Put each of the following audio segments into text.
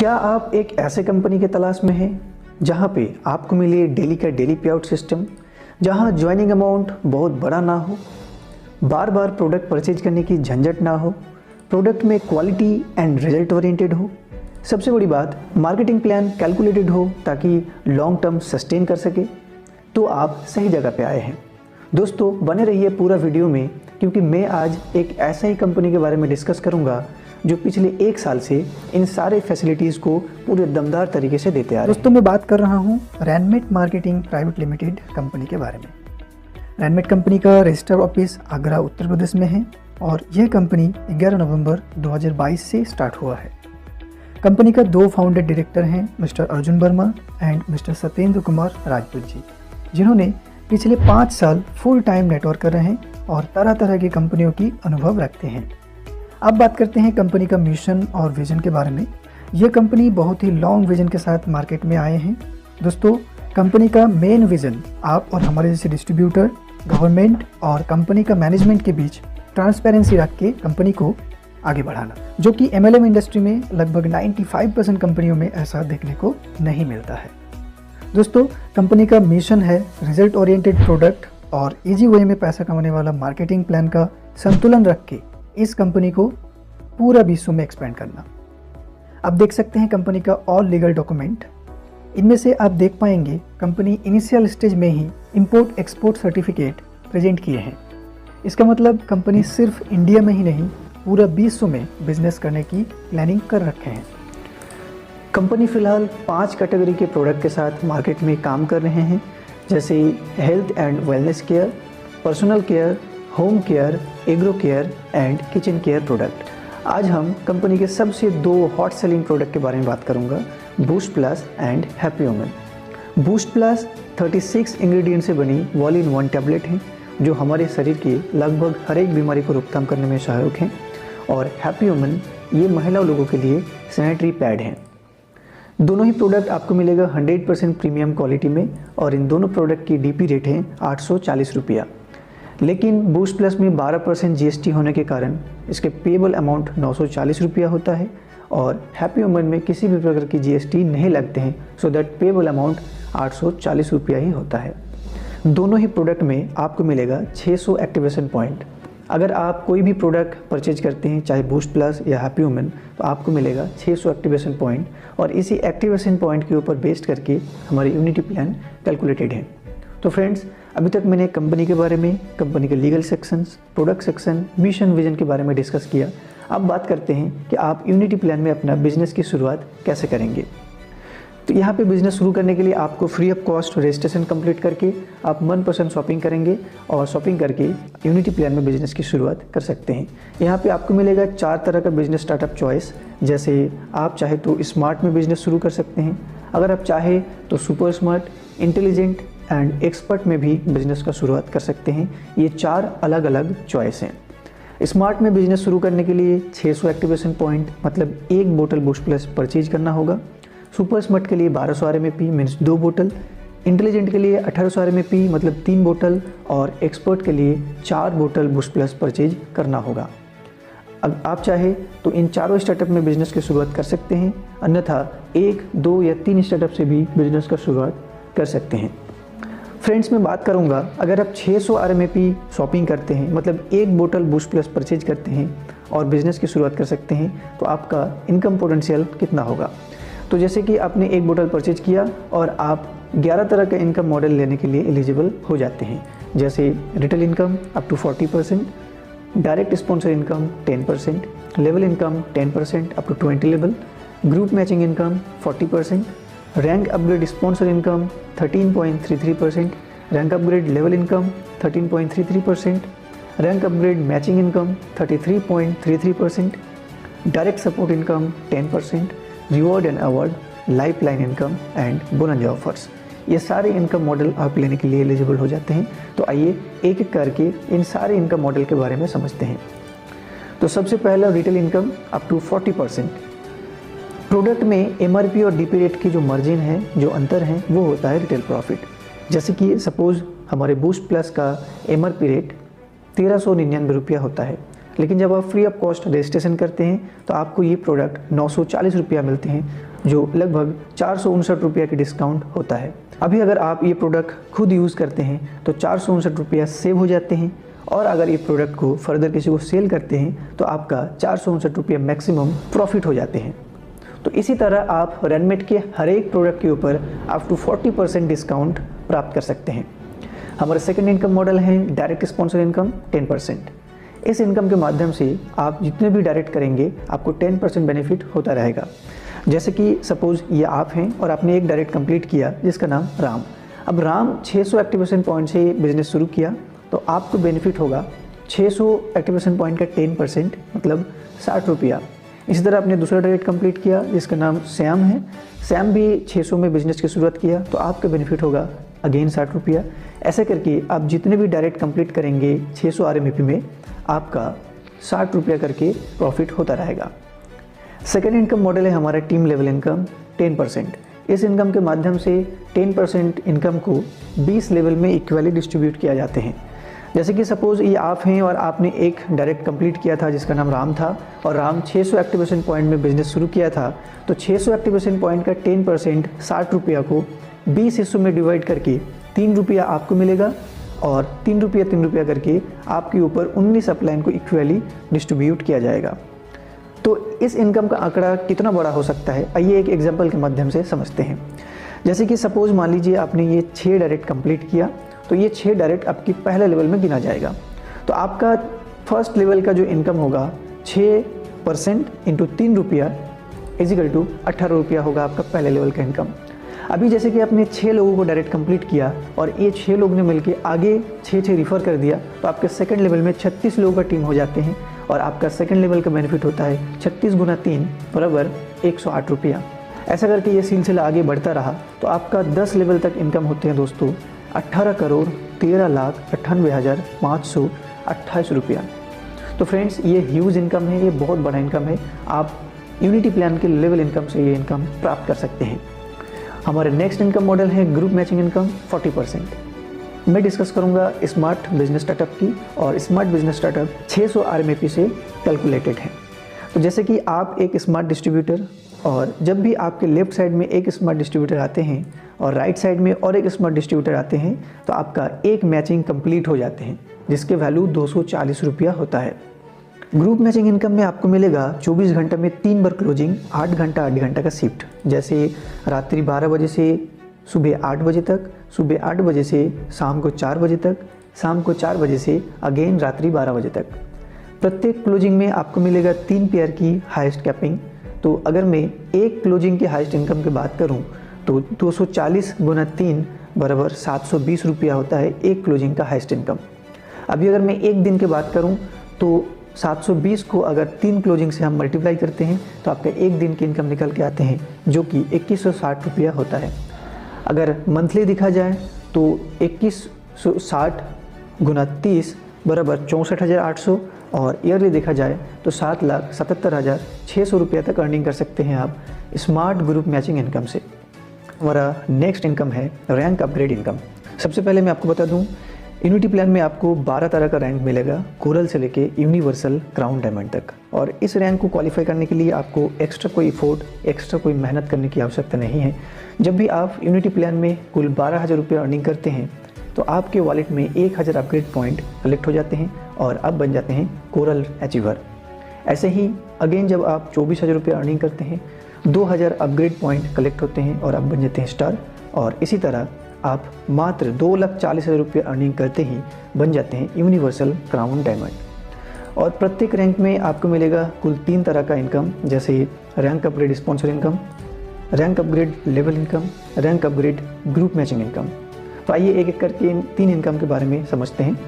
क्या आप एक ऐसे कंपनी के तलाश में हैं जहां पे आपको मिले डेली का डेली पे आउट सिस्टम, जहां ज्वाइनिंग अमाउंट बहुत बड़ा ना हो, बार बार प्रोडक्ट परचेज करने की झंझट ना हो, प्रोडक्ट में क्वालिटी एंड रिजल्ट ओरिएंटेड हो, सबसे बड़ी बात मार्केटिंग प्लान कैलकुलेटेड हो ताकि लॉन्ग टर्म सस्टेन कर सके, तो आप सही जगह पे आए हैं। दोस्तों बने रहिए पूरा वीडियो में, क्योंकि मैं आज एक ऐसा ही कंपनी के बारे में डिस्कस करूंगा जो पिछले 1 साल से इन सारे फैसिलिटीज़ को पूरे दमदार तरीके से देते आ रहे हैं। दोस्तों मैं बात कर रहा हूँ रैनमेट मार्केटिंग प्राइवेट लिमिटेड कंपनी के बारे में। रैनमेट कंपनी का रजिस्टर ऑफिस आगरा उत्तर प्रदेश में है और यह कंपनी 11 नवंबर 2022 से स्टार्ट हुआ है। कंपनी का 2 फाउंडर डायरेक्टर हैं, mister Arjun Verma and mister Satyendra Kumar Rajput ji, जिन्होंने पिछले 5 साल फुल टाइम नेटवर्क कर रहे हैं और तरह तरह की कंपनियों की अनुभव रखते हैं। अब बात करते हैं कंपनी का मिशन और विजन के बारे में। यह कंपनी बहुत ही लॉन्ग विजन के साथ मार्केट में आए हैं। दोस्तों कंपनी का मेन विजन आप और हमारे जैसे डिस्ट्रीब्यूटर, गवर्नमेंट और कंपनी का मैनेजमेंट के बीच ट्रांसपेरेंसी रख के कंपनी को आगे बढ़ाना, जो कि MLM इंडस्ट्री में लगभग 95% कंपनियों में ऐसा देखने को नहीं मिलता है। दोस्तों कंपनी का मिशन है रिजल्ट ओरिएंटेड प्रोडक्ट और इजी वे में पैसा कमाने वाला मार्केटिंग प्लान का संतुलन रख के इस कंपनी को पूरा विश्व में एक्सपेंड करना। आप देख सकते हैं कंपनी का ऑल लीगल डॉक्यूमेंट। इनमें से आप देख पाएंगे कंपनी इनिशियल स्टेज में ही इंपोर्ट एक्सपोर्ट सर्टिफिकेट प्रेजेंट किए हैं। इसका मतलब कंपनी सिर्फ इंडिया में ही नहीं पूरा विश्व में बिजनेस करने की प्लानिंग कर रखे हैं। कंपनी फिलहाल 5 कैटेगरी के प्रोडक्ट के साथ मार्केट में काम कर रहे हैं, जैसे health and wellness care, personal care, home care, agro care and kitchen care product. आज हम कंपनी के सबसे 2 हॉट सेलिंग प्रोडक्ट के बारे में बात करूंगा, boost plus and happy woman. Boost plus 36 ingredient से बनी ऑल इन वन टैबलेट है जो हमारे शरीर की लगभग हर एक बीमारी को रोकथाम करने में सहायक है, और हैप्पी वुमन ये महिला लोगों के लिए सैनिटरी पैड हैं। दोनों ही प्रोडक्ट आपको मिलेगा 100% प्रीमियम क्वालिटी में, और इन दोनों प्रोडक्ट की DP रेट है 840 रुपया। लेकिन बूस्ट प्लस में 12% GST होने के कारण इसके पेएबल अमाउंट 940 रुपया होता है, और हैप्पी वुमन में किसी भी प्रकार की GST नहीं लगते हैं, सो दैट पेएबल अमाउंट 840 रुपया ही होता है। दोनों ही प्रोडक्ट में आपको मिलेगा 600 एक्टिवेशन पॉइंट। अगर आप कोई भी प्रोडक्ट परचेज करते हैं, चाहे बूस्ट प्लस या हैप्पी वुमन, तो आपको मिलेगा 600 एक्टिवेशन पॉइंट, और इसी एक्टिवेशन पॉइंट के ऊपर बेस्ड करके हमारी यूनिटी प्लान कैलकुलेटेड है। तो फ्रेंड्स अभी तक मैंने कंपनी के बारे में, कंपनी के legal sections, product section, mission vision के बारे में डिस्कस किया। अब बात करते हैं कि आप यूनिटी प्लान में अपना बिजनेस की शुरुआत कैसे करेंगे। तो यहाँ पे बिजनेस शुरू करने के लिए आपको free of cost registration complete करके आप मनपसंद शॉपिंग करेंगे, और शॉपिंग करके यूनिटी प्लान में बिजनेस की शुरुआत कर सकते हैं। यहाँ पे आपको मिलेगा 4 तरह का बिजनेस स्टार्टअप चॉइस, जैसे आप चाहे तो स्मार्ट में बिजनेस शुरू कर सकते हैं, अगर आप चाहे तो super smart, intelligent and expert में भी बिजनेस का शुरुआत कर सकते हैं। ये 4 अलग अलग चॉइस हैं। स्मार्ट में बिजनेस शुरू करने के लिए 600 एक्टिवेशन पॉइंट मतलब 1 बोतल बूस्ट प्लस परचेज करना होगा। सुपर स्मार्ट के लिए 1200 RMAP मीन्स 2 बोतल, इंटेलिजेंट के लिए 1800 RMAP मतलब 3 बोतल, और एक्सपर्ट के लिए 4 बोतल बूस्ट प्लस परचेज करना होगा। अब आप चाहे तो इन चारों स्टार्टअप में बिजनेस की शुरुआत कर सकते हैं, अन्यथा 1, 2 या 3 स्टार्टअप से भी बिजनेस का शुरुआत कर सकते हैं। फ्रेंड्स मैं बात करूंगा, अगर आप 600 RMAP शॉपिंग करते हैं, मतलब 1 बोतल बूस्ट प्लस परचेज करते हैं और बिजनेस की शुरुआत कर सकते हैं, तो आपका इनकम पोटेंशियल कितना होगा। तो जैसे कि आपने 1 बोतल परचेज किया और आप 11 तरह का इनकम मॉडल लेने के लिए एलिजिबल हो जाते हैं, जैसे retail income up to 40%, direct sponsor income 10%, level income 10% up to 20 level, group matching income 40%, rank upgrade sponsor income 13.33%, rank upgrade level income 13.33%, rank upgrade matching income 33.33%, direct support income 10%, reward and award, life line income and bonus offers. ये सारे income model आप लेने के लिए eligible हो जाते हैं। तो आइए एक एक करके इन सारे इनकम मॉडल के बारे में समझते हैं। तो सबसे पहला retail income up to 40%। Product में MRP और DP रेट की जो मार्जिन है, जो अंतर है, वो होता है रिटेल प्रॉफिट। जैसे कि सपोज हमारे बूस्ट प्लस का MRP रेट 1399 रुपया होता है, लेकिन जब आप फ्री ऑफ कॉस्ट रजिस्ट्रेशन करते हैं तो आपको ये प्रोडक्ट 940 रुपया मिलते हैं, जो लगभग 459 रुपया की डिस्काउंट होता है। अभी अगर आप ये प्रोडक्ट खुद यूज़ करते हैं तो 459 रुपया सेव हो जाते हैं, और अगर ये प्रोडक्ट को फर्दर किसी को सेल करते हैं तो आपका 459 रुपया मैक्सिमम प्रॉफिट हो जाते हैं। तो इसी तरह आप रैनमेट के हर एक प्रोडक्ट के ऊपर अप टू 40% डिस्काउंट प्राप्त कर सकते हैं। हमारा सेकंड इनकम मॉडल है डायरेक्ट स्पॉन्सर इनकम 10%। इस इनकम के माध्यम से आप जितने भी डायरेक्ट करेंगे आपको 10% बेनिफिट होता रहेगा। जैसे कि सपोज़ ये आप हैं और आपने एक डायरेक्ट कंप्लीट किया जिसका नाम राम। अब राम 600 एक्टिवेशन पॉइंट से बिजनेस शुरू किया तो आपको बेनिफिट होगा 600 एक्टिवेशन पॉइंट का 10%, मतलब 60 रुपया। इसी तरह आपने दूसरा डायरेक्ट कंप्लीट किया जिसका नाम श्याम है। श्याम भी 600 में बिजनेस की शुरुआत किया तो आपका बेनिफिट होगा अगेन 60 रुपया। ऐसे करके आप जितने भी डायरेक्ट कंप्लीट करेंगे 600 RMAP में आपका 60 रुपया करके प्रॉफिट होता रहेगा। सेकेंड इनकम मॉडल है हमारा टीम लेवल इनकम 10%। इस इनकम के माध्यम से 10% इनकम को 20 लेवल में इक्वली डिस्ट्रीब्यूट किया जाते हैं। जैसे कि सपोज़ ये आप हैं और आपने एक डायरेक्ट कंप्लीट किया था जिसका नाम राम था, और राम 600 एक्टिवेशन पॉइंट में बिजनेस शुरू किया था, तो 600 एक्टिवेशन पॉइंट का 10% 60 रुपया को 20 हिस्सों में डिवाइड करके 3 रुपया आपको मिलेगा, और 3 रुपया करके आपके ऊपर 19 अपलाइन को इक्वली डिस्ट्रीब्यूट किया जाएगा। तो इस इनकम का आंकड़ा कितना बड़ा हो सकता है, आइए एक एग्जांपल के माध्यम से समझते हैं। जैसे कि सपोज़ मान लीजिए आपने ये 6 डायरेक्ट कंप्लीट किया, तो ये 6 डायरेक्ट आपकी पहले लेवल में गिना जाएगा। तो आपका फर्स्ट लेवल का जो इनकम होगा 6% इंटू 3 रुपया इजिकल टू 18 रुपया होगा आपका पहले लेवल का इनकम। अभी जैसे कि आपने 6 लोगों को डायरेक्ट कंप्लीट किया और ये 6 लोग ने मिलकर आगे 6 रिफ़र कर दिया, तो आपके सेकंड लेवल में 36 लोगों का टीम हो जाते हैं, और आपका सेकंड लेवल का बेनिफिट होता है 36 गुना 3 बराबर 108 रुपया। ऐसा करके ये सिलसिला आगे बढ़ता रहा तो आपका 10 लेवल तक इनकम होते हैं दोस्तों 18,13,98,528 रुपया। तो फ्रेंड्स, ये ह्यूज इनकम है, ये बहुत बड़ा इनकम है। आप यूनिटी प्लान के लेवल इनकम से ये इनकम प्राप्त कर सकते हैं। हमारे नेक्स्ट इनकम मॉडल है ग्रुप मैचिंग इनकम 40%। मैं डिस्कस करूंगा स्मार्ट बिजनेस स्टार्टअप की, और स्मार्ट बिजनेस स्टार्टअप 600 RMAP से कैलकुलेटेड है। तो जैसे कि आप एक स्मार्ट डिस्ट्रीब्यूटर, और जब भी आपके लेफ्ट साइड में एक स्मार्ट डिस्ट्रीब्यूटर आते हैं और राइट साइड में और एक स्मार्ट डिस्ट्रीब्यूटर आते हैं, तो आपका एक मैचिंग कंप्लीट हो जाते हैं जिसके वैल्यू 240 रुपया होता है। ग्रुप मैचिंग इनकम में आपको मिलेगा 24 घंटे में 3 बार क्लोजिंग, 8 घंटा का शिफ्ट। जैसे रात्रि 12 बजे से सुबह 8 बजे तक, सुबह 8 बजे से शाम को 4 बजे तक, शाम को 4 बजे से अगेन रात्रि 12 बजे तक। प्रत्येक क्लोजिंग में आपको मिलेगा 3 पेयर की हाईएस्ट कैपिंग। तो अगर मैं एक क्लोजिंग की हाईएस्ट इनकम की बात करूं तो 240 गुना 3 बराबर 720 रुपया होता है एक क्लोजिंग का हाईएस्ट इनकम। अभी अगर मैं एक दिन की बात करूं तो 720 को अगर 3 क्लोजिंग से हम मल्टीप्लाई करते हैं तो आपका एक दिन की इनकम निकल के आते हैं जो कि 2160 रुपया होता है। अगर मंथली देखा जाए तो 2160 गुना 30 बराबर 64,800, और ईयरली देखा जाए तो 7,77,600 रुपया तक अर्निंग कर सकते हैं आप स्मार्ट ग्रुप मैचिंग इनकम से। हमारा नेक्स्ट इनकम है रैंक अपग्रेड इनकम। सबसे पहले मैं आपको बता दूं, यूनिटी प्लान में आपको 12 तरह का रैंक मिलेगा, कोरल से लेके यूनिवर्सल क्राउन डायमंड तक। और इस रैंक को क्वालिफाई करने के लिए आपको एक्स्ट्रा कोई एफोर्ट, एक्स्ट्रा कोई मेहनत करने की आवश्यकता नहीं है। जब भी आप यूनिटी प्लान में कुल 12,000 रुपये अर्निंग करते हैं तो आपके वॉलेट में 1,000 अपग्रेड पॉइंट कलेक्ट हो जाते हैं और अब बन जाते हैं कोरल अचीवर। ऐसे ही अगेन जब आप 24,000 रुपये अर्निंग करते हैं 2,000 अपग्रेड पॉइंट कलेक्ट होते हैं और अब बन जाते हैं स्टार। और इसी तरह आप मात्र 2,40,000 रुपये अर्निंग करते ही बन जाते हैं यूनिवर्सल क्राउन डायमंड। और प्रत्येक रैंक में आपको मिलेगा कुल 3 तरह का इनकम, जैसे rank upgrade sponsor income, rank upgrade level income, rank upgrade group matching income. तो आइए एक एक करके इन 3 इनकम के बारे में समझते हैं।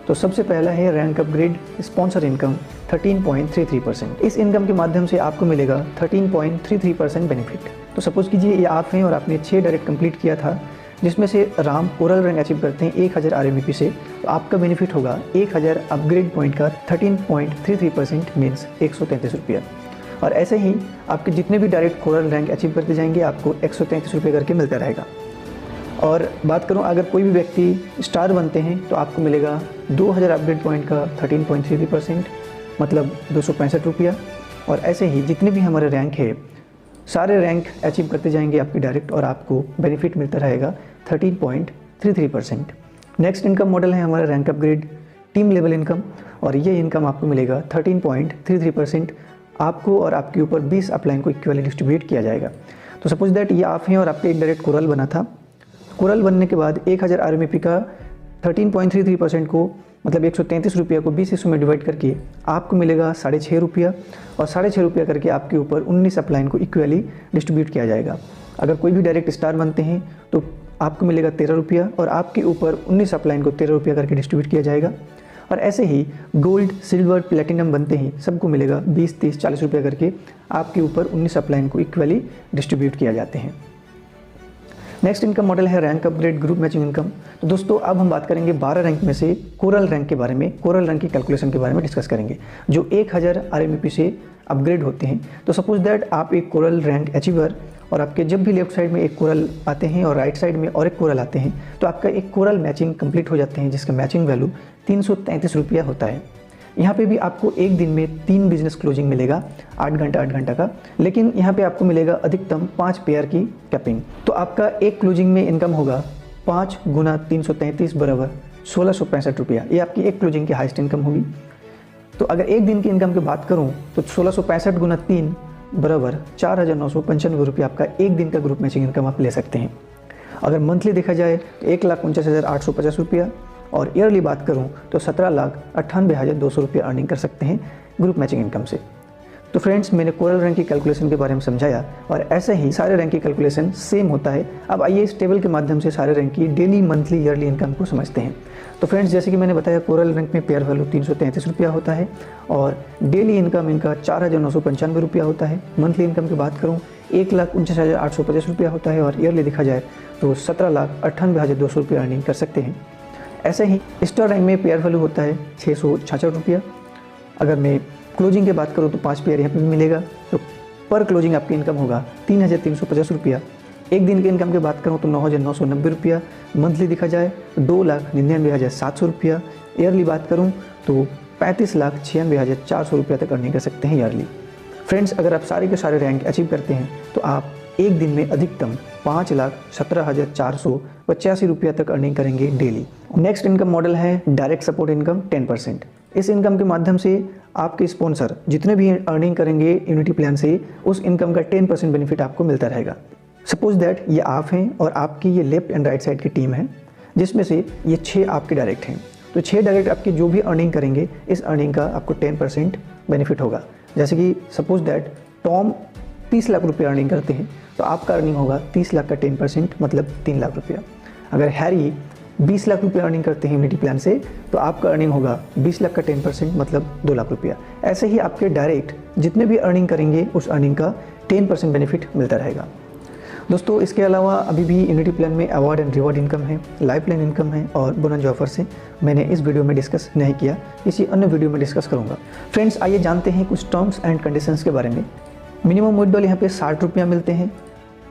तो सबसे पहला है रैंक अपग्रेड स्पॉन्सर इनकम 13.33%। इस इनकम के माध्यम से आपको मिलेगा 13.33% बेनिफिट। तो सपोज़ कीजिए ये आप हैं और आपने 6 डायरेक्ट कंप्लीट किया था, जिसमें से राम कोरल रैंक अचीव करते हैं 1,000 RMAP से, तो आपका बेनिफिट होगा 1,000 अपग्रेड पॉइंट का 13.33% मीन्स 133 रुपया। और ऐसे ही आपके जितने भी डायरेक्ट कोरल रैंक अचीव करते जाएंगे आपको 133 रुपये करके मिलता रहेगा। और बात करूं अगर कोई भी व्यक्ति स्टार बनते हैं तो आपको मिलेगा 2,000 अपग्रेड पॉइंट का 13.33%, मतलब 265 रुपया। और ऐसे ही जितने भी हमारे रैंक है सारे रैंक अचीव करते जाएंगे आपकी डायरेक्ट, और आपको बेनिफिट मिलता रहेगा 13.33%। नेक्स्ट इनकम मॉडल है हमारा rank upgrade team level income, और ये इनकम आपको मिलेगा 13.33%। आपको और आपके ऊपर 20 अपलाइन को इक्वली डिस्ट्रीब्यूट किया जाएगा। तो सपोज दैट ये आप हैं और आपके एक डायरेक्ट कोरल बना था। कोरल बनने के बाद 1000 RMAP का 13.33% को मतलब 133 रुपया को 20 हिस्सों में डिवाइड करके आपको मिलेगा 6.5 रुपया, और 6.5 रुपया करके आपके ऊपर 19 अपलाइन को इक्वली डिस्ट्रीब्यूट किया जाएगा। अगर कोई भी डायरेक्ट स्टार बनते हैं तो आपको मिलेगा 13 रुपया, और आपके ऊपर 19 अपलाइन को 13 रुपया करके डिस्ट्रीब्यूट किया जाएगा। और ऐसे ही गोल्ड, सिल्वर, प्लेटिनम बनते हैं सबको मिलेगा 20, 30, 40 रुपया करके आपके ऊपर 19 अपलाइन को इक्वली डिस्ट्रीब्यूट किया जाते हैं। नेक्स्ट इनकम मॉडल है rank upgrade group matching income. तो दोस्तों अब हम बात करेंगे 12 रैंक में से कोरल रैंक के बारे में, कोरल रैंक की कैलकुलेशन के बारे में डिस्कस करेंगे, जो 1000 RMAP से अपग्रेड होते हैं। तो सपोज दैट आप एक कोरल रैंक अचीवर, और आपके जब भी लेफ्ट साइड में एक कोरल आते हैं और राइट साइड में और एक कोरल आते हैं, तो आपका एक कोरल मैचिंग कंप्लीट हो जाते हैं, जिसका मैचिंग वैल्यू 333 रुपया होता है। यहाँ पे भी आपको एक दिन में 3 बिजनेस क्लोजिंग मिलेगा 8 घंटा का, लेकिन यहाँ पे आपको मिलेगा अधिकतम 5 पेयर की कैपिंग। तो आपका एक क्लोजिंग में इनकम होगा 5 गुना 333 बराबर 1665 रुपया। ये आपकी एक क्लोजिंग की हाईएस्ट इनकम होगी। तो अगर एक दिन की इनकम की बात करूँ तो 1665 गुना 3 बराबर 4995 रुपया आपका एक दिन का ग्रुप मैचिंग इनकम आप ले सकते हैं। अगर मंथली देखा जाए तो 1,49,850 रुपया, और ईयरली बात करूं तो 17,98,200 रुपया अर्निंग कर सकते हैं ग्रुप मैचिंग इनकम से। तो फ्रेंड्स, मैंने कोरल रैंक की कैलकुलेशन के बारे में समझाया, और ऐसे ही सारे रैंक की कैलकुलेशन सेम होता है। अब आइए इस टेबल के माध्यम से सारे रैंक की डेली, मंथली, ईयरली इनकम को समझते हैं। तो फ्रेंड्स, जैसे कि मैंने बताया कोरल रैंक में पेयर वैल्यू 333 रुपया होता है, और डेली इनकम इनका 4,995 रुपया होता है। मंथली इनकम की बात करूँ 1,49,850 रुपया होता है, और ईयरली देखा जाए तो 17,98,200 रुपया अर्निंग कर सकते हैं। ऐसे ही स्टार रैंक में पेयर वैल्यू होता है 666 रुपया। अगर मैं क्लोजिंग की बात करूँ तो 5 पेयर यहाँ पे भी मिलेगा, तो पर क्लोजिंग आपकी इनकम होगा 3,350 रुपया। एक दिन की इनकम की बात करूँ तो 9,990 रुपया। मंथली देखा जाए 2,99,700 रुपया। ईयरली बात करूँ तो 35,96,400 रुपया तक अर्निंग कर सकते हैं ईयरली। फ्रेंड्स, अगर आप सारे के सारे रैंक अचीव करते हैं तो आप एक दिन में अधिकतम 5,17,485 रुपया तक अर्निंग करेंगे डेली। नेक्स्ट इनकम मॉडल है डायरेक्ट सपोर्ट इनकम 10%। इस इनकम के माध्यम से आपके स्पॉन्सर जितने भी अर्निंग करेंगे यूनिटी प्लान से, उस इनकम का 10% बेनिफिट आपको मिलता रहेगा। सपोज दैट ये आप हैं और आपकी ये लेफ्ट एंड राइट साइड की टीम है, जिसमें से ये 6 आपके डायरेक्ट हैं। तो 6 डायरेक्ट आपकी जो भी अर्निंग करेंगे, इस अर्निंग का आपको 10% बेनिफिट होगा। जैसे कि सपोज दैट टॉम 30 लाख रुपये अर्निंग करते हैं, तो आपका अर्निंग होगा 30 लाख का 10% मतलब 3 लाख रुपया। अगर हैरी 20 लाख रुपये अर्निंग करते हैं यूनिटी प्लान से, तो आपका अर्निंग होगा 20 लाख का 10% मतलब 2 लाख रुपया। ऐसे ही आपके डायरेक्ट जितने भी अर्निंग करेंगे, उस अर्निंग का 10% बेनिफिट मिलता रहेगा। दोस्तों, इसके अलावा अभी भी यूनिटी प्लान में अवार्ड एंड रिवॉर्ड इनकम है, लाइफ लाइन इनकम है, और बोनस ऑफर से मैंने इस वीडियो में डिस्कस नहीं किया, किसी अन्य वीडियो में डिस्कस करूँगा। फ्रेंड्स, आइए जानते हैं कुछ टर्म्स एंड कंडीशंस के बारे में। मिनिमम विड्रॉल यहाँ पे 60 रुपया मिलते हैं।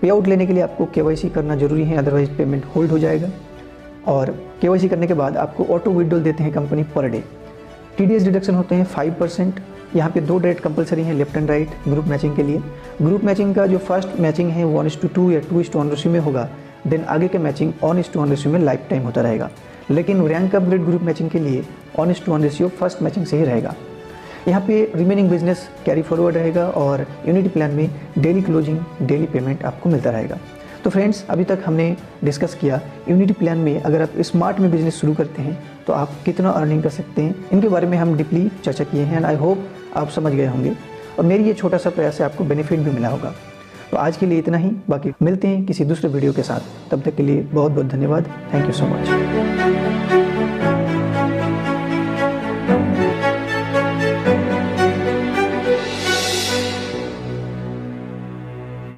पे आउट लेने के लिए आपको KYC करना जरूरी है, अदरवाइज पेमेंट होल्ड हो जाएगा। और KYC करने के बाद आपको ऑटो विड्रॉल देते हैं company per day. TDS deduction होते हैं 5%। यहाँ पे 2 डायरेक्ट कंपलसरी हैं left and right group matching के लिए। ग्रुप मैचिंग का जो फर्स्ट मैचिंग है 1:2 या 2:1 रेशियो में होगा, देन आगे के मैचिंग 1:1 रेशियो में लाइफ टाइम होता रहेगा। लेकिन रैंक अपग्रेड ग्रुप मैचिंग के लिए 1:1 रेशियो फर्स्ट मैचिंग से ही रहेगा। यहाँ पे रिमेनिंग बिजनेस कैरी फॉरवर्ड रहेगा, और यूनिटी प्लान में डेली क्लोजिंग, डेली पेमेंट आपको मिलता रहेगा। तो फ्रेंड्स, अभी तक हमने डिस्कस किया यूनिटी प्लान में अगर आप स्मार्ट में बिजनेस शुरू करते हैं तो आप कितना अर्निंग कर सकते हैं, इनके बारे में हम डीपली चर्चा किए हैं। एंड आई होप आप समझ गए होंगे, और मेरी ये छोटा सा प्रयास से आपको बेनिफिट भी मिला होगा। तो आज के लिए इतना ही, बाकी मिलते हैं किसी दूसरे वीडियो के साथ। तब तक के लिए बहुत बहुत धन्यवाद। Thank you so much.